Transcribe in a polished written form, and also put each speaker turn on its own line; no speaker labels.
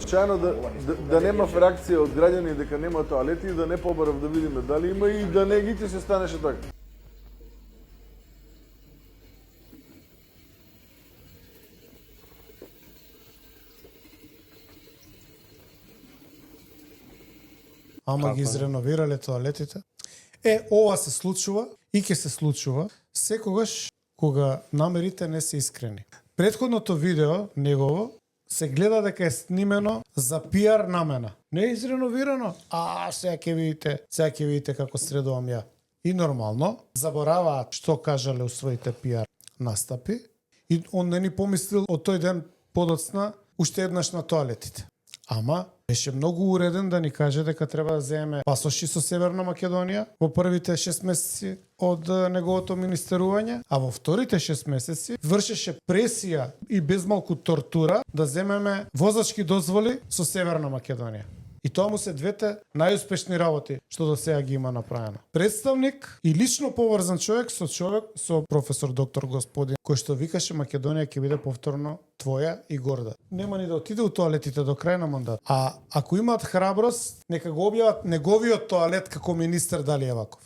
вообичаено да нема реакција од граѓани дека нема тоалети и да не побарав да видиме дали има и да не ги се станеше така.
Ама ги изреновирале тоалетите. Ова се случува и ќе се случува секогаш кога намерите не се искрени. Претходното видео, негово, се гледа дека е снимено за пиар намена. Не е изреновирано. Сега ќе видите како средувам ја. И нормално, забораваат што кажале у своите пиар настапи и он не ни помислил од тој ден подоцна уште еднаш на тоалетите. Ама беше многу уреден да ни каже дека треба да земе пасоши со Северна Македонија во првите 6 месеци од неговото министерување, а во вторите 6 месеци вршеше пресија и безмалку тортура да земеме возачки дозволи со Северна Македонија. И тоа му се двете најуспешни работи што до сега ги има направено. Представник и лично поврзан човек со професор доктор господин кој што викаше Македонија ќе биде повторно твоја и горда. Нема ни да отиде у тоалетите до крај на мандат. А ако имаат храброст, нека го објават неговиот тоалет како министер Далиеваков.